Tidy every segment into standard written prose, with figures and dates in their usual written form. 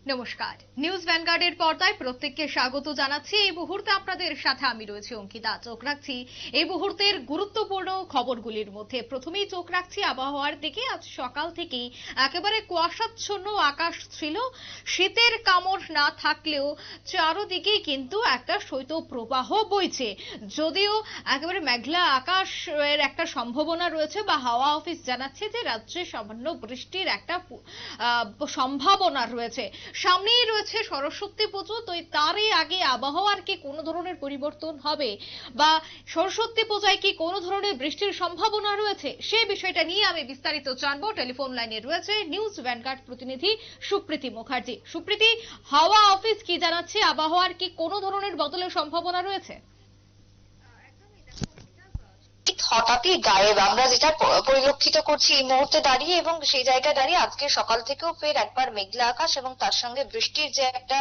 নমস্কার, নিউজ ভ্যানগার্ডের পর্দায় প্রত্যেককে স্বাগত জানাচ্ছি। এই মুহূর্তে আপনাদের সাথে আমি রয়েছি অঙ্কিতা। চোখ রাখছি এই মুহূর্তের গুরুত্বপূর্ণ খবরগুলির মধ্যে। প্রথমেই চোখ রাখছি আবহাওয়ার দিকে। আজ সকাল থেকেই একেবারে কুয়াশাচ্ছন্ন আকাশ ছিল। শীতের কামড় না থাকলেও চারদিকে কিন্তু একটা শৈত্য প্রবাহ বইছে। যদিও একেবারে মেঘলা আকাশের একটা সম্ভাবনা রয়েছে, বা হাওয়া অফিস জানাচ্ছে যে রাজ্যে সামান্য বৃষ্টির একটা সম্ভাবনা রয়েছে। সামনেই রয়েছে সরস্বতী পুজো, তো তারই আগে আবহাওয়ার কি কোনো ধরনের পরিবর্তন হবে, বা সরস্বতী পূজায় কি কোনো ধরনের বৃষ্টির সম্ভাবনা রয়েছে, সেই বিষয়টা নিয়ে আমি বিস্তারিত জানবো। টেলিফোন লাইনে রয়েছে নিউজ ভ্যানগার্ড প্রতিনিধি সুপ্রীতি মুখার্জি। সুপ্রীতি, হাওয়া অফিস কি জানাচ্ছে? আবহাওয়ার কি কোনো ধরনের বদলের সম্ভাবনা রয়েছে? হঠাৎই গায়েব আমরা যেটা পরিলক্ষিত করছি এই মুহূর্তে দাঁড়িয়ে, এবং সেই জায়গায় দাঁড়িয়ে আজকে সকাল থেকেও ফের একবার মেঘলা আকাশ এবং তার সঙ্গে বৃষ্টির যে একটা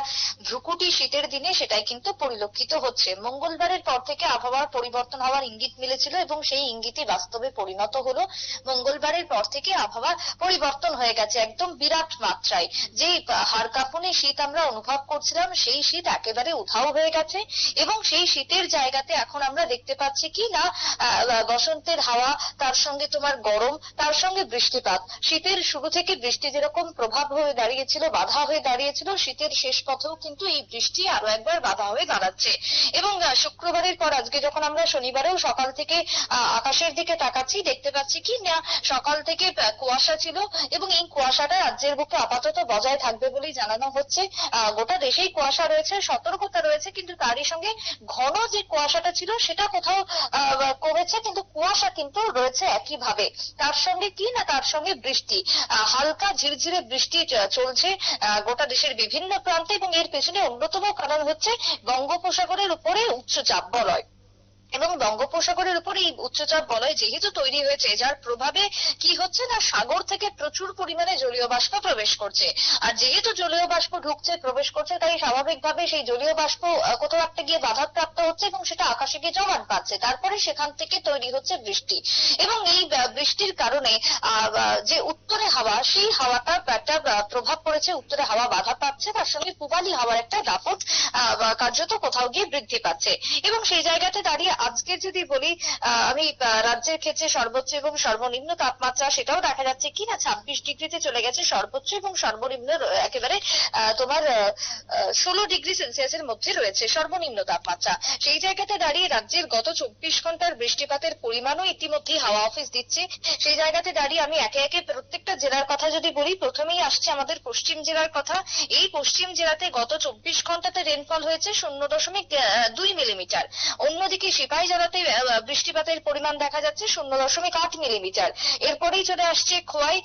ভ্রুকুটি শীতের দিনে সেটাই কিন্তু পরিলক্ষিত হচ্ছে। মঙ্গলবারের পর থেকে আবহাওয়ার পরিবর্তন হওয়ার ইঙ্গিত মিলেছিল এবং সেই ইঙ্গিতই বাস্তবে পরিণত হলো। মঙ্গলবারের পর থেকে আবহাওয়া পরিবর্তন হয়ে গেছে একদম বিরাট মাত্রায়। যে হাড় কাঁপুনি শীত আমরা অনুভব করছিলাম সেই শীত একেবারে উধাও হয়ে গেছে, এবং সেই শীতের জায়গাতে এখন আমরা দেখতে পাচ্ছি কি না বসন্তের হাওয়া, তার সঙ্গে তোমার গরম, তার সঙ্গে বৃষ্টিপাত। শীতের শুরু থেকে বৃষ্টি যেরকম প্রভাব হয়ে দাঁড়িয়েছিল, বাধা হয়ে দাঁড়িয়েছিল, শীতের শেষ পথেও কিন্তু এই বৃষ্টি আরো একবার বাধা হয়ে দাঁড়াচ্ছে। এবং শুক্রবারের পর আজকে যখন আমরা শনিবারেও সকাল থেকে আকাশের দিকে তাকাচ্ছি, দেখতে পাচ্ছি কি না সকাল থেকে কুয়াশা ছিল, এবং এই কুয়াশাটা রাজ্যের বুকে আপাতত বজায় থাকবে বলেই জানানো হচ্ছে। গোটা দেশেই কুয়াশা রয়েছে, সতর্কতা রয়েছে, কিন্তু তারই সঙ্গে ঘন যে কুয়াশাটা ছিল সেটা কোথাও কমেছে, কিন্তু কুয়াশা কিন্তু রয়েছে একইভাবে। তার সঙ্গে কি না, তার সঙ্গে বৃষ্টি, হালকা ঝিরঝিরে বৃষ্টি চলছে গোটা দেশের বিভিন্ন প্রান্তে, এবং এর পেছনে অন্যতম কারণ হচ্ছে বঙ্গোপসাগরের উপরে উচ্চচাপ বলয়। এবং বঙ্গোপসাগরের উপর এই উচ্চচাপ বলয় যেহেতু তৈরি হয়েছে, যার প্রভাবে কি হচ্ছে না, সাগর থেকে প্রচুর পরিমাণে জলীয় বাষ্প প্রবেশ করছে। আর যেহেতু জলীয় বাষ্প ঢুকছে, প্রবেশ করছে, তাই স্বাভাবিকভাবে সেই জলীয় বাষ্প কোথাও একটা গিয়ে বাধাপ্রাপ্ত হচ্ছে এবং সেটা আকাশে গিয়ে জমাট বাঁধছে। তারপরে সেখান থেকে তৈরি হচ্ছে বৃষ্টি, এবং এই বৃষ্টির কারণে যে উত্তরে হাওয়া, সেই হাওয়াটা একটা প্রভাব পড়েছে, উত্তরে হাওয়া বাধা পাচ্ছে, তার সঙ্গে পূবালি হাওয়ার একটা দাপট কার্যত কোথাও গিয়ে বৃদ্ধি পাচ্ছে। এবং সেই জায়গাতে দাঁড়িয়ে আজকে যদি বলি, আমি রাজ্যের ক্ষেত্রে সর্বোচ্চ এবং সর্বনিম্ন তাপমাত্রা সেটাও দেখা যাচ্ছে কি না 26 ডিগ্রিতে চলে গেছে সর্বোচ্চ, এবং সর্বনিম্ন একেবারে তোমার 16 ডিগ্রি সেলসিয়াসের মধ্যে রয়েছে সর্বনিম্ন তাপমাত্রা। সেই জায়গাতে দাঁড়িয়ে রাজ্যের গত 24 ঘন্টার বৃষ্টিপাতের পরিমাণও ইতিমধ্যেই হাওয়া অফিস দিচ্ছে। সেই জায়গাতে দাঁড়িয়ে আমি একে একে প্রত্যেকটা জেলার কথা যদি বলি, প্রথমেই আসছে আমাদের পশ্চিম জেলার কথা। এই পশ্চিম জেলাতে গত 24 ঘন্টাতে রেনফল হয়েছে 0.2 মিলিমিটার। অন্যদিকে সিপাহীজলাতে বৃষ্টিপাতের পরিমাণ দেখা যাচ্ছে 0.8 মিলিমিটার। এরপরেই চলে আসছে খোয়াই,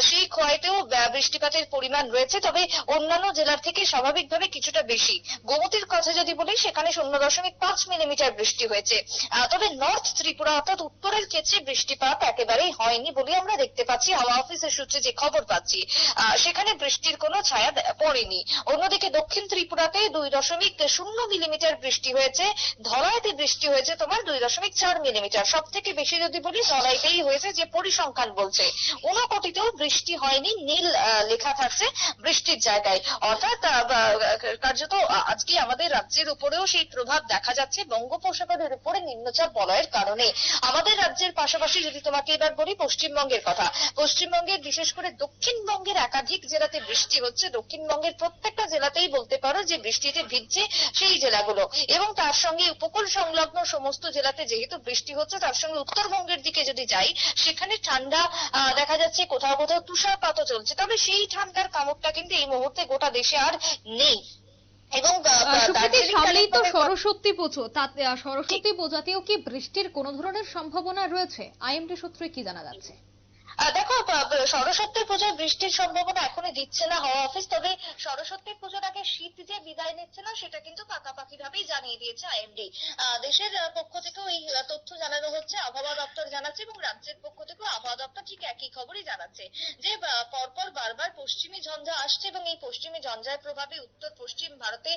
সেই খোয়াইতেও বৃষ্টিপাতের পরিমাণ রয়েছে, তবে অন্যান্য জেলার থেকে স্বাভাবিকভাবে কিছুটা বেশি। গোমতীর কথা যদি বলি, সেখানে 0.5 মিলিমিটার বৃষ্টি হয়েছে। তবে নর্থ ত্রিপুরা অর্থাৎ উত্তরের ক্ষেত্রে বৃষ্টিপাত একেবারেই হয়নি বলে আমরা দেখতে পাচ্ছি, হাওয়া অফিসের সূত্রে যে খবর পাচ্ছি সেখানে বৃষ্টির কোনো ছায়া পড়েনি। অন্যদিকে দক্ষিণ ত্রিপুরাতে 2.0 মিলিমিটার বৃষ্টি হয়েছে। ধলাইতে বৃষ্টি হয়েছে তোমার 2.4 মিলিমিটার। সব থেকে বেশি যদি বলি ধলাইতেই হয়েছে, যে পরিসংখ্যান বলছে। ঊনকোটিতেও বৃষ্টি হয়নি, নীল লেখা থাকছে বৃষ্টির জায়গায়। অর্থাৎ কার্যত আজকে আমাদের রাজ্যের উপরেও সেই প্রভাব দেখা যাচ্ছে বঙ্গোপসাগরের উপরে নিম্নচাপ বলয়ের কারণে। আমাদের রাজ্যের পাশাপাশি যদি তোমাকে এবার বলি পশ্চিমবঙ্গের কথা, পশ্চিমবঙ্গের বিশেষ করে দক্ষিণবঙ্গের একাধিক জেলাতে বৃষ্টি হচ্ছে। দক্ষিণবঙ্গের প্রত্যেকটা জেলাতেই বলতে পারো যে বৃষ্টিতে ভিজছে সেই জেলাগুলো, এবং তার সঙ্গে উপকূল সংলগ্ন সমস্ত জেলাতে যেহেতু বৃষ্টি হচ্ছে, তার সঙ্গে উত্তরবঙ্গের দিকে যদি যাই সেখানে ঠান্ডা দেখা যাচ্ছে, কোথাও কোথাও তুষারপাতও চলছে। তবে সেই ঠান্ডার কামড়টা কিন্তু এই মুহূর্তে গোটা দেশে আর নেই। এবং সুপ্রীতি, দার্জিলিং সামনেই তো কালিম্পংয়ের সরস্বতী পুজো, তাতে ঠিক সরস্বতী পূজাতেও কি বৃষ্টির কোনো ধরনের সম্ভাবনা রয়েছে? আইএমডি সূত্রে কি জানা যাচ্ছে? দেখো, সরস্বতী পুজোয় বৃষ্টির সম্ভাবনা এখনই দিচ্ছে না হাওয়া অফিস, তবে সরস্বতী পুজোর আগে শীত যে বিদায় নিচ্ছে না সেটা কিন্তু পাকাপাকি ভাবেই জানিয়ে দিয়েছে আইএমডি। দেশের পক্ষ থেকেও এই তথ্য জানানো হচ্ছে, আবহাওয়া দপ্তর জানাচ্ছে, এবং রাজ্যের পক্ষ থেকেও আবহাওয়া দপ্তর ঠিক একই খবরই জানাচ্ছে, যে পরপর বারবার পশ্চিমী ঝঞ্ঝা আসছে, এবং এই পশ্চিমী ঝঞ্ঝার প্রভাবে উত্তর পশ্চিম ভারতে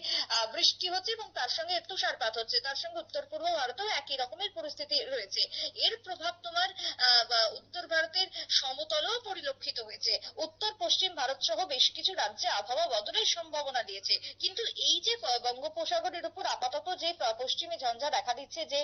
বৃষ্টি হচ্ছে, এবং তার সঙ্গে তুষারপাত হচ্ছে। তার সঙ্গে উত্তর পূর্ব ভারতেও একই রকমের পরিস্থিতি রয়েছে। এর প্রভাব তোমার উত্তর ভারতের সমতলও পরিলক্ষিত হয়েছে। উত্তর পশ্চিম ভারত সহ বেশ কিছু রাজ্যে আবহাওয়া বদলের সম্ভাবনা দিয়েছে। কিন্তু এই যে বঙ্গোপসাগরের উপর আপাতত যে পশ্চিমী ঝঞ্ঝা দেখা দিচ্ছে, যে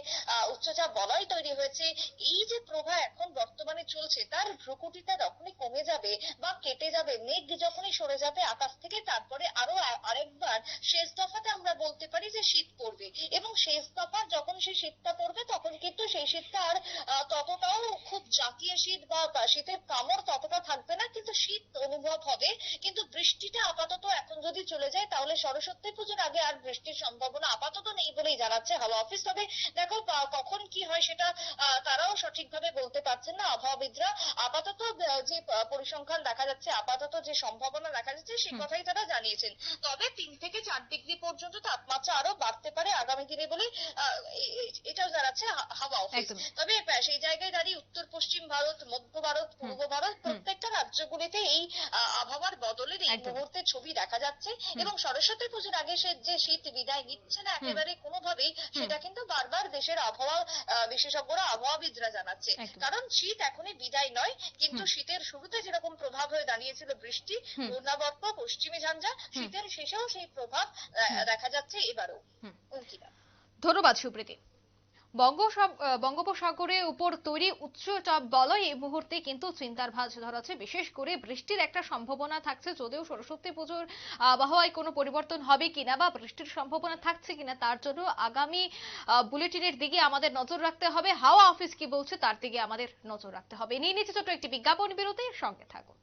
উচ্চচাপ বলয় তৈরি হয়েছে, এই যে প্রবাহ এখন বর্তমানে চলছে তার ভ্রুকুটিটা যখনই কমে যাবে বা কেটে যাবে, মেঘ যখনই সরে যাবে আকাশ থেকে, তারপরে আরো আরেকবার শেষ দফাতে আমরা বলতে পারি যে শীত পড়বে। এবং শেষ দফা যখন সেই শীতটা পড়বে তখন কিন্তু সেই শীতটা আর ততটাও খুব জাঁকিয়ে শীত বা শীতের কামড় ততটা থাকবে না, কিন্তু শীত অনুভব হবে। কিন্তু বৃষ্টিটা আপাতত এখন যদি চলে যায় তাহলে সরস্বতী পুজোর আগে আর বৃষ্টির সম্ভাবনা আপাতত নেই বলেই জানাচ্ছে হাওয়া অফিস। তবে দেখো কখন কি হয় সেটা তারাও সঠিকভাবে বলতে পারছেন না আবহাওয়াবিদরা। আপাতত যে পরিসংখ্যান দেখা যাচ্ছে, আপাতত যে সম্ভাবনা দেখা যাচ্ছে সেই কথাই তারা জানিয়েছেন। তবে 3 থেকে 4 ডিগ্রি পর্যন্ত তাপমাত্রা আরো বাড়তে পারে আগামী দিনে বলে এটাও জানাচ্ছে হাওয়া অফিস। একদম। তবে সেই জায়গায় দাঁড়িয়ে উত্তর পশ্চিম ভারত, মধ্য ভারত, পূর্ব ভারত প্রত্যেকটা রাজ্যগুলিতে এই আবহাওয়ার বদলের এই একদম। মুহূর্তে ছবি দেখা যাচ্ছে। এবং সরস্বতী পুজোর আগে সে যে শীত বিদায় নিচ্ছে না একেবারে কোনোভাবেই, সেটা কিন্তু বারবার দেশের আবহাওয়া বিশেষজ্ঞরা, আবহাওয়াবিদরা জানাচ্ছে। একদম। কারণ শীত এখনই বিদায় নয়, কিন্তু শীতের শুরুতে যেরকম প্রভাব হয়ে দাঁড়িয়েছিল বৃষ্টি, ঘূর্ণাবর্ত, পশ্চিমী ঝঞ্ঝা, শীতের শেষেও সেই প্রভাব দেখা যাচ্ছে এবারও। অঙ্কিতা। ধন্যবাদ সুপ্রীতি। বঙ্গোপসাগরের উপর তৈরি উচ্চচাপ বলয় এই মুহূর্তে কিন্তু চিন্তার ভাঁজ ধরাচ্ছে। বিশেষ করে বৃষ্টির একটা সম্ভাবনা থাকছে, যদিও সরস্বতী পুজোর আবহাওয়ায় কোনো পরিবর্তন হবে কিনা বা বৃষ্টির সম্ভাবনা থাকছে কিনা তার জন্য আগামী বুলেটিনের দিকে আমাদের নজর রাখতে হবে। হাওয়া অফিস কি বলছে তার দিকে আমাদের নজর রাখতে হবে। নিয়ে নিচ্ছে ছোট্ট একটি বিজ্ঞাপন বিরতির সঙ্গে থাকুন।